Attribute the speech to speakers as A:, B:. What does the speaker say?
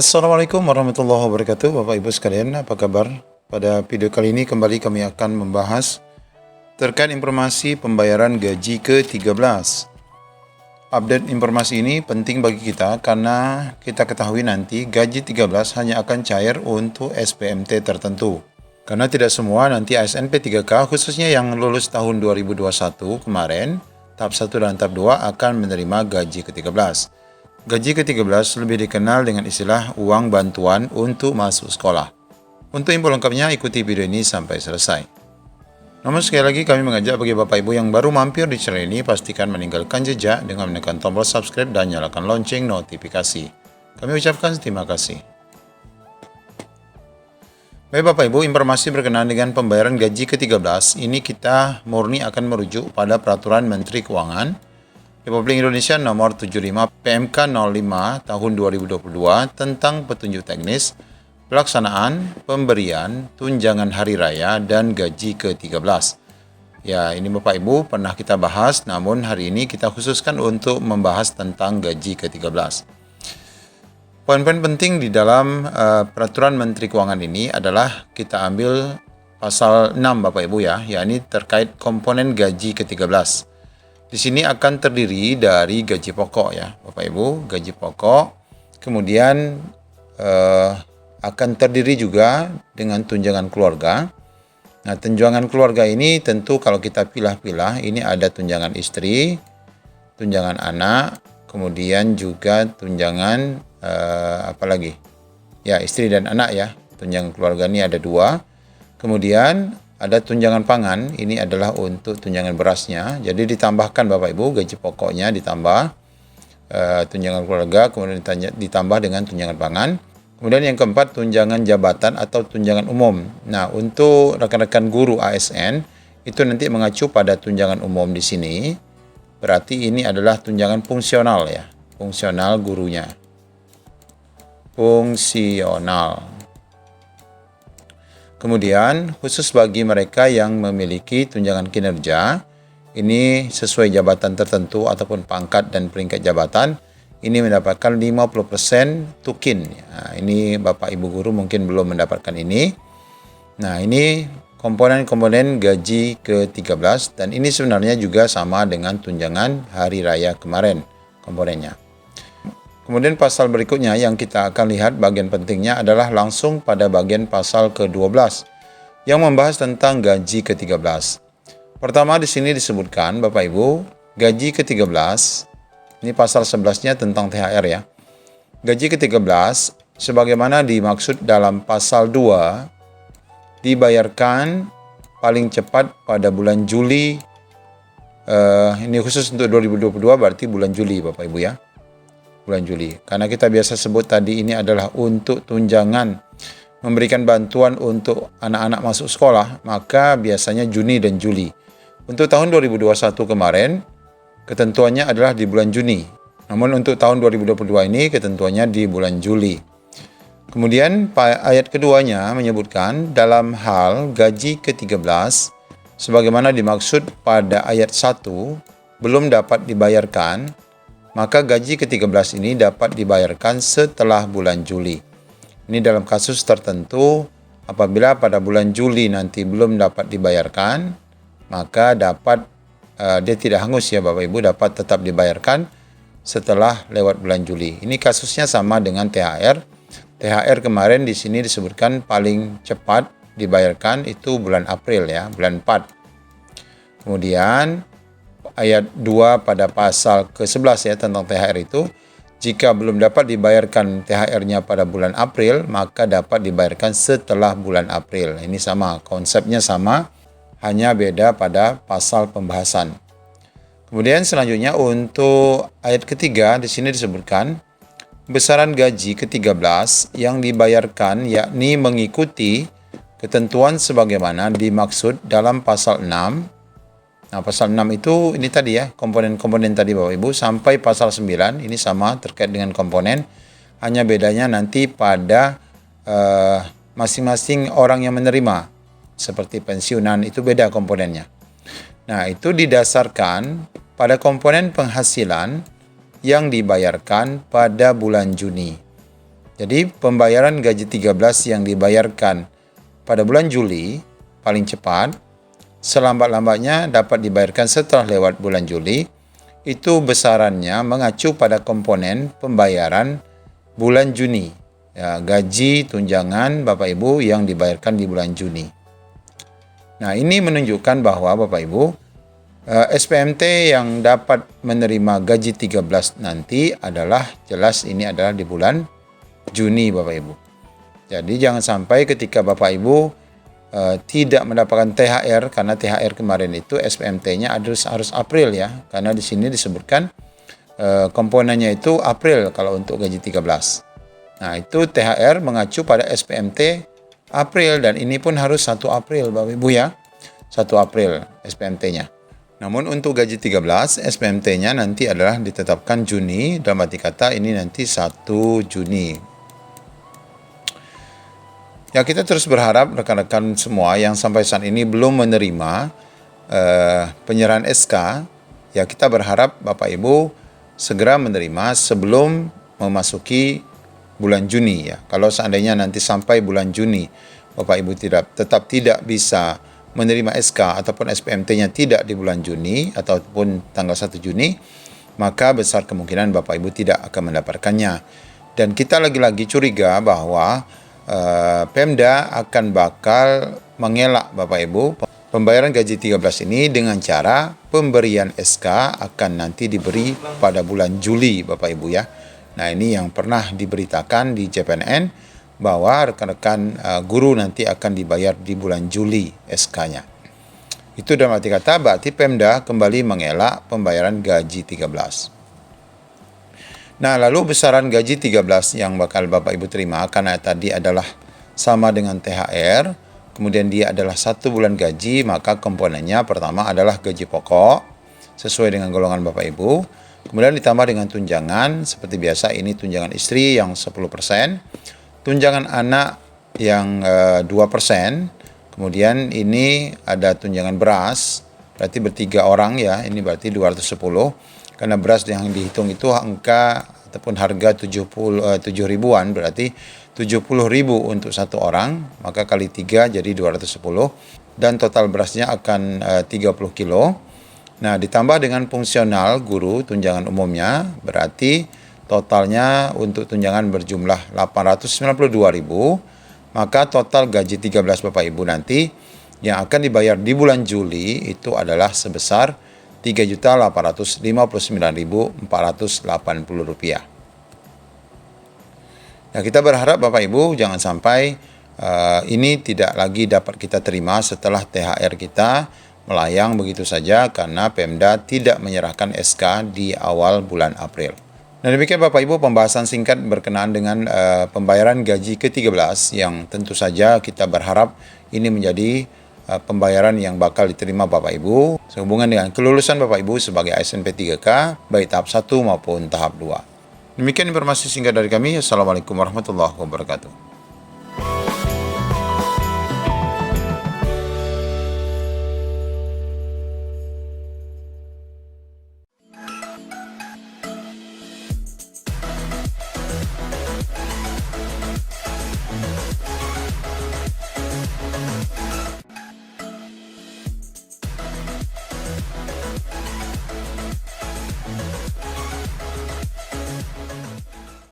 A: Assalamualaikum warahmatullahi wabarakatuh, Bapak Ibu sekalian, apa kabar? Pada video kali ini kembali kami akan membahas terkait informasi pembayaran gaji ke-13. Update informasi ini penting bagi kita karena kita ketahui nanti gaji 13 hanya akan cair untuk SPMT tertentu. Karena tidak semua nanti ASN P3K khususnya yang lulus tahun 2021 kemarin, tahap 1 dan tahap 2 akan menerima gaji ke-13. Gaji ke-13 lebih dikenal dengan istilah uang bantuan untuk masuk sekolah. Untuk info lengkapnya ikuti video ini sampai selesai. Namun sekali lagi kami mengajak bagi Bapak Ibu yang baru mampir di channel ini pastikan meninggalkan jejak dengan menekan tombol subscribe dan nyalakan lonceng notifikasi. Kami ucapkan terima kasih. Baik Bapak Ibu, informasi berkenaan dengan pembayaran gaji ke-13 ini kita murni akan merujuk pada Peraturan Menteri Keuangan Republik Indonesia nomor 75 PMK 05 tahun 2022 tentang petunjuk teknis, pelaksanaan, pemberian, tunjangan hari raya, dan gaji ke-13. Ya, ini Bapak Ibu pernah kita bahas, namun hari ini kita khususkan untuk membahas tentang gaji ke-13. Poin-poin penting di dalam Peraturan Menteri Keuangan ini adalah kita ambil pasal 6 Bapak Ibu ya, yakni terkait komponen gaji ke-13. Di sini akan terdiri dari gaji pokok ya, Bapak Ibu, gaji pokok. Kemudian akan terdiri juga dengan tunjangan keluarga. Nah, tunjangan keluarga ini tentu kalau kita pilah-pilah, ini ada tunjangan istri, tunjangan anak, kemudian juga tunjangan apa lagi? Ya, istri dan anak ya. Tunjangan keluarga ini ada 2. Kemudian ada tunjangan pangan, ini adalah untuk tunjangan berasnya. Jadi ditambahkan Bapak Ibu, gaji pokoknya ditambah tunjangan keluarga, kemudian ditambah dengan tunjangan pangan. Kemudian yang keempat, tunjangan jabatan atau tunjangan umum. Nah, untuk rekan-rekan guru ASN, itu nanti mengacu pada tunjangan umum di sini. Berarti ini adalah tunjangan fungsional ya, fungsional gurunya. Fungsional. Kemudian, khusus bagi mereka yang memiliki tunjangan kinerja, ini sesuai jabatan tertentu ataupun pangkat dan peringkat jabatan, ini mendapatkan 50% tukin. Nah, ini Bapak Ibu Guru mungkin belum mendapatkan ini. Nah, ini komponen-komponen gaji ke-13 dan ini sebenarnya juga sama dengan tunjangan hari raya kemarin komponennya. Kemudian pasal berikutnya yang kita akan lihat bagian pentingnya adalah langsung pada bagian pasal ke-12 yang membahas tentang gaji ke-13. Pertama di sini disebutkan Bapak Ibu, gaji ke-13, ini pasal 11-nya tentang THR ya. Gaji ke-13 sebagaimana dimaksud dalam pasal 2 dibayarkan paling cepat pada bulan Juli, ini khusus untuk 2022 berarti bulan Juli Bapak Ibu ya. Bulan Juli. Karena kita biasa sebut tadi ini adalah untuk tunjangan memberikan bantuan untuk anak-anak masuk sekolah, maka biasanya Juni dan Juli. Untuk tahun 2021 kemarin, ketentuannya adalah di bulan Juni. Namun untuk tahun 2022 ini ketentuannya di bulan Juli. Kemudian ayat keduanya menyebutkan dalam hal gaji ke-13 sebagaimana dimaksud pada ayat 1 belum dapat dibayarkan, maka gaji ke-13 ini dapat dibayarkan setelah bulan Juli. Ini dalam kasus tertentu, apabila pada bulan Juli nanti belum dapat dibayarkan, maka dapat, dia tidak hangus ya Bapak Ibu, dapat tetap dibayarkan setelah lewat bulan Juli. Ini kasusnya sama dengan THR. THR kemarin di sini disebutkan paling cepat dibayarkan itu bulan April ya, bulan 4. Kemudian ayat 2 pada pasal ke-11 ya tentang THR itu, jika belum dapat dibayarkan THR-nya pada bulan April, maka dapat dibayarkan setelah bulan April. Ini sama, konsepnya sama, hanya beda pada pasal pembahasan. Kemudian selanjutnya untuk ayat ketiga di sini disebutkan besaran gaji ke-13 yang dibayarkan yakni mengikuti ketentuan sebagaimana dimaksud dalam pasal 6. Nah, pasal 6 itu ini tadi ya, komponen-komponen tadi Bapak Ibu, sampai pasal 9 ini sama terkait dengan komponen, hanya bedanya nanti pada masing-masing orang yang menerima, seperti pensiunan itu beda komponennya. Nah, itu didasarkan pada komponen penghasilan yang dibayarkan pada bulan Juni. Jadi pembayaran gaji 13 yang dibayarkan pada bulan Juli paling cepat, selambat-lambatnya dapat dibayarkan setelah lewat bulan Juli, itu besarannya mengacu pada komponen pembayaran bulan Juni. Ya, gaji tunjangan Bapak Ibu yang dibayarkan di bulan Juni. Nah, ini menunjukkan bahwa Bapak Ibu, SPMT yang dapat menerima gaji 13 nanti adalah jelas ini adalah di bulan Juni Bapak Ibu. Jadi jangan sampai ketika Bapak Ibu tidak mendapatkan THR, karena THR kemarin itu SPMT-nya harus April ya, karena di sini disebutkan komponennya itu April kalau untuk gaji 13. Nah, itu THR mengacu pada SPMT April, dan ini pun harus 1 April Bapak Ibu ya. 1 April SPMT-nya. Namun untuk gaji 13 SPMT-nya nanti adalah ditetapkan Juni, dalam arti kata ini nanti 1 Juni. Ya, kita terus berharap rekan-rekan semua yang sampai saat ini belum menerima penyerahan SK, ya kita berharap Bapak Ibu segera menerima sebelum memasuki bulan Juni ya. Kalau seandainya nanti sampai bulan Juni Bapak Ibu tetap tidak bisa menerima SK ataupun SPMT-nya tidak di bulan Juni ataupun tanggal 1 Juni, maka besar kemungkinan Bapak Ibu tidak akan mendapatkannya. Dan kita lagi-lagi curiga bahwa Pemda akan bakal mengelak Bapak Ibu pembayaran gaji 13 ini dengan cara pemberian SK akan nanti diberi pada bulan Juli Bapak Ibu ya. Nah, ini yang pernah diberitakan di CPNN bahwa rekan-rekan guru nanti akan dibayar di bulan Juli SK-nya. Itu dalam arti kata berarti Pemda kembali mengelak pembayaran gaji 13. Nah, lalu besaran gaji 13 yang bakal Bapak Ibu terima karena tadi adalah sama dengan THR, kemudian dia adalah 1 bulan gaji, maka komponennya pertama adalah gaji pokok sesuai dengan golongan Bapak Ibu. Kemudian ditambah dengan tunjangan, seperti biasa ini tunjangan istri yang 10%, tunjangan anak yang 2%, kemudian ini ada tunjangan beras, berarti bertiga orang ya, ini berarti 210, karena beras yang dihitung itu angka ataupun harga 7 ribuan, berarti 70 ribu untuk 1 orang, maka kali 3 jadi 210, dan total berasnya akan 30 kilo. Nah, ditambah dengan fungsional guru tunjangan umumnya, berarti totalnya untuk tunjangan berjumlah 892.000, maka total gaji 13 Bapak Ibu nanti yang akan dibayar di bulan Juli itu adalah sebesar Rp3.859.480. Nah, kita berharap Bapak Ibu jangan sampai ini tidak lagi dapat kita terima setelah THR kita melayang begitu saja karena Pemda tidak menyerahkan SK di awal bulan April. Nah, demikian Bapak Ibu pembahasan singkat berkenaan dengan pembayaran gaji ke-13 yang tentu saja kita berharap ini menjadi pembayaran yang bakal diterima Bapak Ibu sehubungan dengan kelulusan Bapak Ibu sebagai ASN P3K baik tahap 1 maupun tahap 2. Demikian informasi singkat dari kami. Assalamualaikum warahmatullahi wabarakatuh.